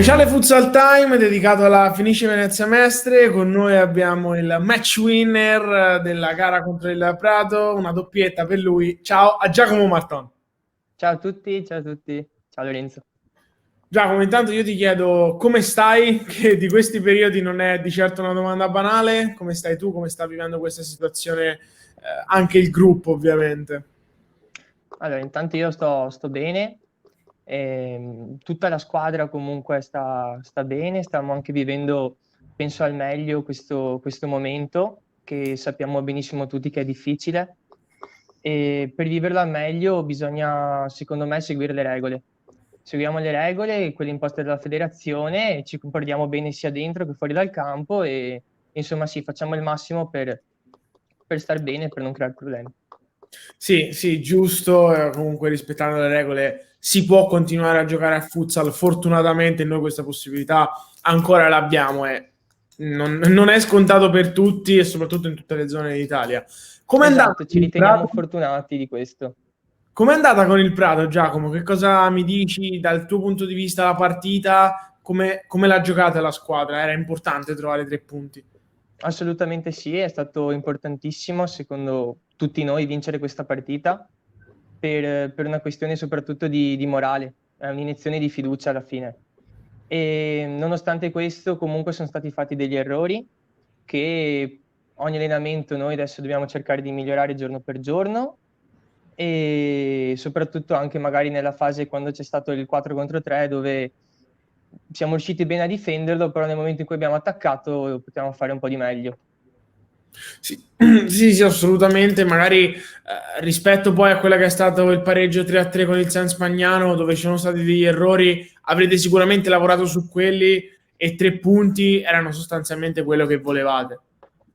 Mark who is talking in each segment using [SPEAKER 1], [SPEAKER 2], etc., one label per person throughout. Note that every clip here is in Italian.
[SPEAKER 1] Speciale Futsal Time dedicato alla Fenice Venezia Mestre. Con noi abbiamo il match winner della gara contro il Prato, una doppietta per lui. Ciao a Giacomo Marton.
[SPEAKER 2] Ciao a tutti, ciao a tutti. Ciao Lorenzo.
[SPEAKER 1] Giacomo, intanto io ti chiedo come stai, che di questi periodi non è di certo una domanda banale. Come stai tu? Come sta vivendo questa situazione? Anche il gruppo, ovviamente.
[SPEAKER 2] Allora, intanto io sto bene, tutta la squadra comunque sta bene, stiamo anche vivendo, penso al meglio, questo momento, che sappiamo benissimo tutti che è difficile, e per viverlo al meglio bisogna, secondo me, seguire le regole. Seguiamo le regole, quelle imposte dalla federazione, e ci comportiamo bene sia dentro che fuori dal campo e insomma sì, facciamo il massimo per star bene e per non creare problemi.
[SPEAKER 1] Sì, sì, giusto, comunque rispettando le regole si può continuare a giocare a futsal. Fortunatamente noi questa possibilità ancora l'abbiamo e non è scontato per tutti e soprattutto in tutte le zone d'Italia. Com'è andata
[SPEAKER 2] Esatto, ci
[SPEAKER 1] con il Prato?
[SPEAKER 2] riteniamo fortunati di questo.
[SPEAKER 1] Com'è andata con il Prato, Giacomo? Che cosa mi dici dal tuo punto di vista la partita? Come l'ha giocata la squadra? Era importante trovare 3 punti.
[SPEAKER 2] Assolutamente sì, è stato importantissimo secondo tutti noi vincere questa partita per una questione soprattutto di morale, è un'iniezione di fiducia alla fine. E nonostante questo comunque sono stati fatti degli errori che ogni allenamento noi adesso dobbiamo cercare di migliorare giorno per giorno e soprattutto anche magari nella fase quando c'è stato il 4 contro 3 dove siamo riusciti bene a difenderlo, però nel momento in cui abbiamo attaccato potevamo fare un po' di meglio.
[SPEAKER 1] Sì, sì, sì, assolutamente. Magari rispetto poi a quella che è stato il pareggio 3-3 con il San Spagnano, dove ci sono stati degli errori, avrete sicuramente lavorato su quelli e 3 punti erano sostanzialmente quello che volevate.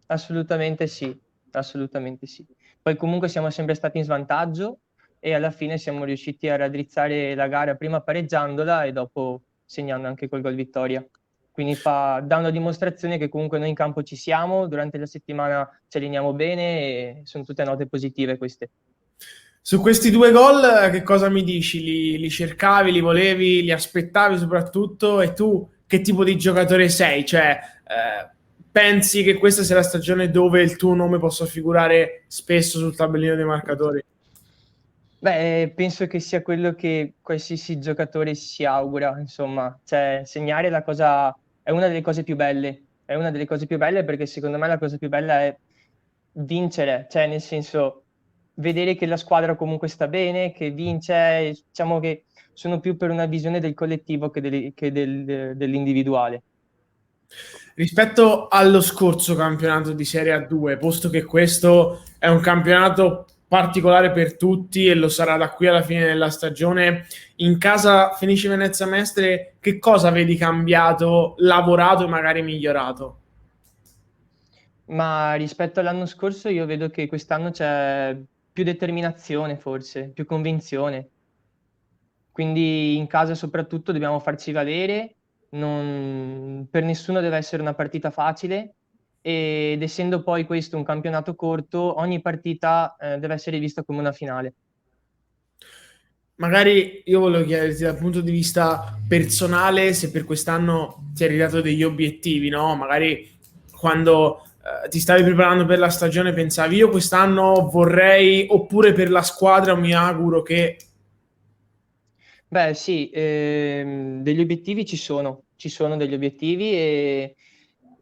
[SPEAKER 2] Assolutamente sì, assolutamente sì. Poi comunque siamo sempre stati in svantaggio e alla fine siamo riusciti a raddrizzare la gara prima pareggiandola e dopo segnando anche quel gol vittoria. Quindi dà una dimostrazione che comunque noi in campo ci siamo, durante la settimana ci alleniamo bene e sono tutte note positive queste.
[SPEAKER 1] Su questi 2 gol, che cosa mi dici? Li cercavi, li volevi, li aspettavi soprattutto? E tu che tipo di giocatore sei? Cioè, pensi che questa sia la stagione dove il tuo nome possa figurare spesso sul tabellino dei marcatori?
[SPEAKER 2] Beh, penso che sia quello che qualsiasi giocatore si augura, insomma, cioè segnare è è una delle cose più belle, è una delle cose più belle perché secondo me la cosa più bella è vincere, cioè nel senso vedere che la squadra comunque sta bene, che vince, diciamo che sono più per una visione del collettivo dell'individuale.
[SPEAKER 1] Rispetto allo scorso campionato di Serie A2, posto che questo è un campionato particolare per tutti e lo sarà da qui alla fine della stagione, in casa Fenice Venezia Mestre, che cosa vedi cambiato, lavorato e magari migliorato?
[SPEAKER 2] Ma rispetto all'anno scorso io vedo che quest'anno c'è più determinazione forse, più convinzione. Quindi in casa soprattutto dobbiamo farci valere, per nessuno deve essere una partita facile ed essendo poi questo un campionato corto, ogni partita deve essere vista come una finale.
[SPEAKER 1] Magari io volevo chiederti dal punto di vista personale se per quest'anno ti eri dato degli obiettivi, no? Magari quando ti stavi preparando per la stagione pensavi io quest'anno vorrei, oppure per la squadra mi auguro che...
[SPEAKER 2] Beh, sì, degli obiettivi ci sono degli obiettivi e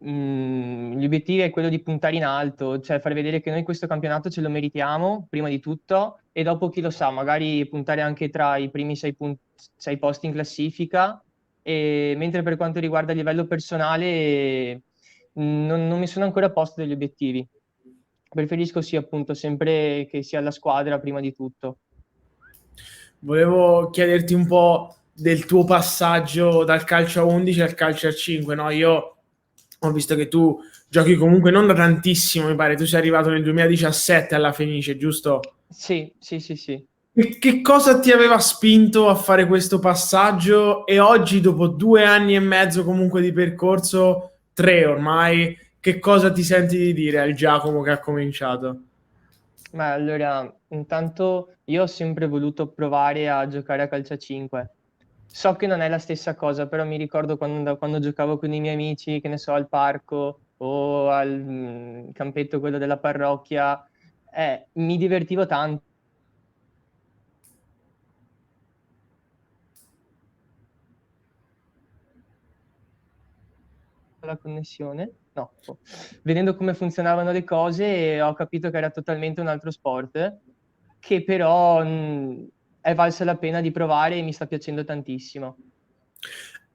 [SPEAKER 2] gli obiettivi è quello di puntare in alto, cioè far vedere che noi questo campionato ce lo meritiamo, prima di tutto, e dopo chi lo sa, magari puntare anche tra i primi 6 posti in classifica, e mentre per quanto riguarda il livello personale, non mi sono ancora posto degli obiettivi. Preferisco sì, appunto, sempre che sia la squadra prima di tutto.
[SPEAKER 1] Volevo chiederti un po' del tuo passaggio dal calcio a 11 al calcio a 5, no? Io ho visto che tu giochi comunque non da tantissimo, mi pare, tu sei arrivato nel 2017 alla Fenice, giusto?
[SPEAKER 2] Sì, sì, sì, sì.
[SPEAKER 1] Che cosa ti aveva spinto a fare questo passaggio e oggi, dopo 2 anni e mezzo comunque di percorso, 3 ormai, che cosa ti senti di dire al Giacomo che ha cominciato?
[SPEAKER 2] Ma allora, intanto io ho sempre voluto provare a giocare a calcio a 5 So che non è la stessa cosa, però mi ricordo quando giocavo con i miei amici, che ne so, al parco o al campetto, quello della parrocchia, mi divertivo tanto. La connessione? No. Boh. Vedendo come funzionavano le cose, ho capito che era totalmente un altro sport, che però è valsa la pena di provare e mi sta piacendo tantissimo.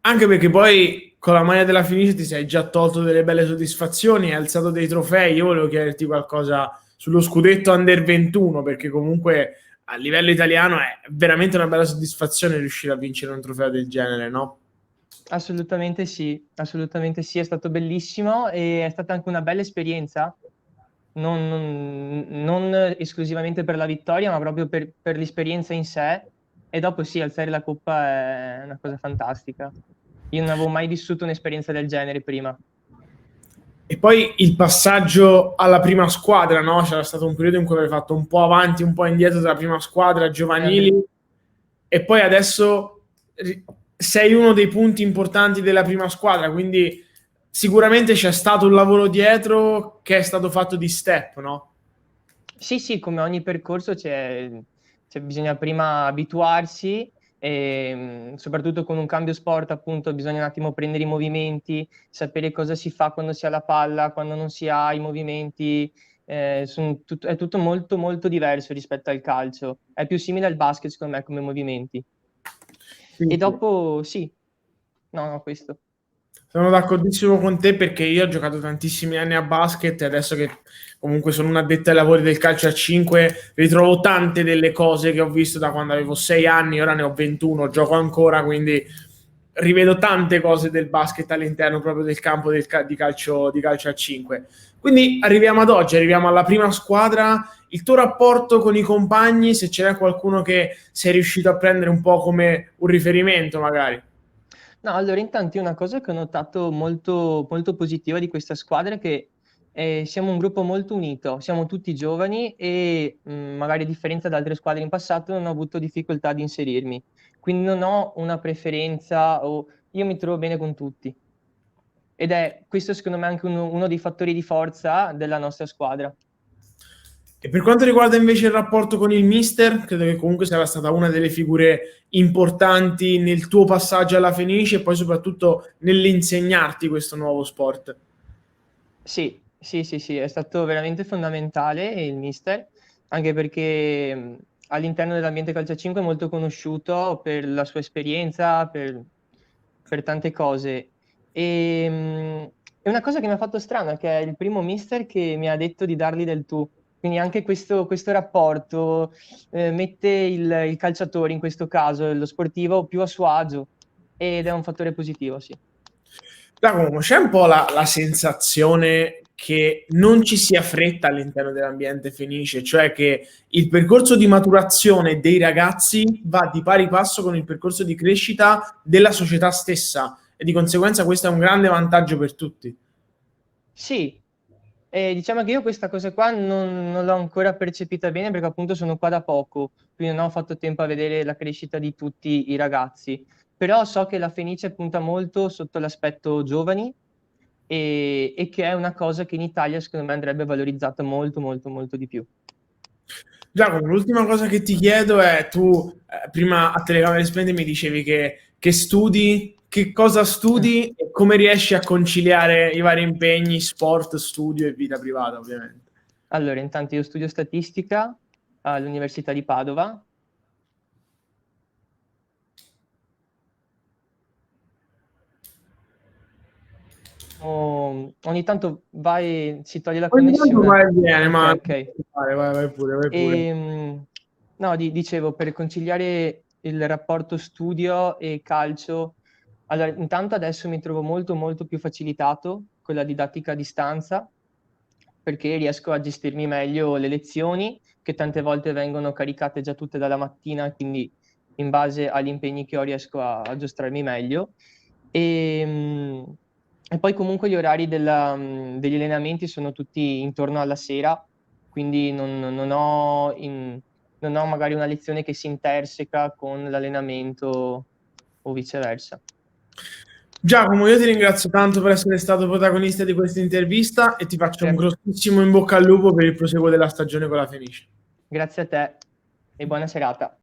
[SPEAKER 1] Anche perché poi con la maglia della Fenice ti sei già tolto delle belle soddisfazioni, hai alzato dei trofei. Io volevo chiederti qualcosa sullo scudetto Under 21, perché comunque a livello italiano è veramente una bella soddisfazione riuscire a vincere un trofeo del genere, no?
[SPEAKER 2] Assolutamente sì, è stato bellissimo e è stata anche una bella esperienza, non esclusivamente per la vittoria, ma proprio per l'esperienza in sé. E dopo sì, alzare la coppa è una cosa fantastica. Io non avevo mai vissuto un'esperienza del genere prima.
[SPEAKER 1] E poi il passaggio alla prima squadra, no? C'era stato un periodo in cui avevi fatto un po' avanti, un po' indietro della prima squadra giovanili e poi adesso sei uno dei punti importanti della prima squadra, quindi sicuramente c'è stato un lavoro dietro che è stato fatto di step, no?
[SPEAKER 2] Sì, sì, come ogni percorso bisogna prima abituarsi e soprattutto con un cambio sport, appunto, bisogna un attimo prendere i movimenti, sapere cosa si fa quando si ha la palla, quando non si ha i movimenti. È tutto molto molto diverso rispetto al calcio. È più simile al basket, secondo me, come movimenti.
[SPEAKER 1] Sì,
[SPEAKER 2] E
[SPEAKER 1] sì.
[SPEAKER 2] dopo, sì, no, no, questo.
[SPEAKER 1] Sono d'accordissimo con te perché io ho giocato tantissimi anni a basket e adesso che comunque sono un addetto ai lavori del calcio a 5, ritrovo tante delle cose che ho visto da quando avevo 6 anni, ora ne ho 21, gioco ancora, quindi rivedo tante cose del basket all'interno proprio del campo di calcio a 5. Quindi arriviamo ad oggi, arriviamo alla prima squadra. Il tuo rapporto con i compagni, se ce n'è qualcuno che sei riuscito a prendere un po' come un riferimento, magari.
[SPEAKER 2] No, allora intanto io una cosa che ho notato molto, molto positiva di questa squadra è che siamo un gruppo molto unito, siamo tutti giovani e magari a differenza da altre squadre in passato non ho avuto difficoltà ad inserirmi, quindi non ho una preferenza o io mi trovo bene con tutti ed è questo secondo me anche uno dei fattori di forza della nostra squadra.
[SPEAKER 1] E per quanto riguarda invece il rapporto con il mister, credo che comunque sarà stata una delle figure importanti nel tuo passaggio alla Fenice e poi soprattutto nell'insegnarti questo nuovo sport.
[SPEAKER 2] Sì, sì, sì, sì, è stato veramente fondamentale il mister, anche perché all'interno dell'ambiente calcio a 5 è molto conosciuto per la sua esperienza, per tante cose. E, è una cosa che mi ha fatto strano, che è il primo mister che mi ha detto di dargli del tu. Quindi anche questo rapporto mette il calciatore, in questo caso lo sportivo, più a suo agio ed è un fattore positivo, sì.
[SPEAKER 1] Giacomo, c'è un po' la sensazione che non ci sia fretta all'interno dell'ambiente Fenice, cioè che il percorso di maturazione dei ragazzi va di pari passo con il percorso di crescita della società stessa e di conseguenza questo è un grande vantaggio per tutti.
[SPEAKER 2] Sì, diciamo che io questa cosa qua non l'ho ancora percepita bene perché appunto sono qua da poco, quindi non ho fatto tempo a vedere la crescita di tutti i ragazzi. Però so che la Fenice punta molto sotto l'aspetto giovani e che è una cosa che in Italia secondo me andrebbe valorizzata molto, molto, molto di più.
[SPEAKER 1] Giacomo, l'ultima cosa che ti chiedo è, tu prima a telecamere spente mi dicevi che studi, che cosa studi e come riesci a conciliare i vari impegni, sport, studio e vita privata, ovviamente.
[SPEAKER 2] Allora, intanto io studio statistica all'Università di Padova. Ogni tanto si toglie la
[SPEAKER 1] Ogni tanto
[SPEAKER 2] connessione.
[SPEAKER 1] vai e viene,
[SPEAKER 2] Ok,
[SPEAKER 1] ma
[SPEAKER 2] ok.
[SPEAKER 1] vai pure, vai pure.
[SPEAKER 2] No, dicevo, per conciliare il rapporto studio e calcio, allora, intanto adesso mi trovo molto, molto più facilitato con la didattica a distanza, perché riesco a gestirmi meglio le lezioni, che tante volte vengono caricate già tutte dalla mattina, quindi in base agli impegni che ho riesco a giostrarmi meglio. E, e poi comunque gli orari degli allenamenti sono tutti intorno alla sera, quindi non ho magari una lezione che si interseca con l'allenamento. o viceversa.
[SPEAKER 1] Giacomo, io ti ringrazio tanto per essere stato protagonista di questa intervista e ti faccio un grossissimo in bocca al lupo per il proseguo della stagione con la Fenice.
[SPEAKER 2] Grazie a te e buona serata.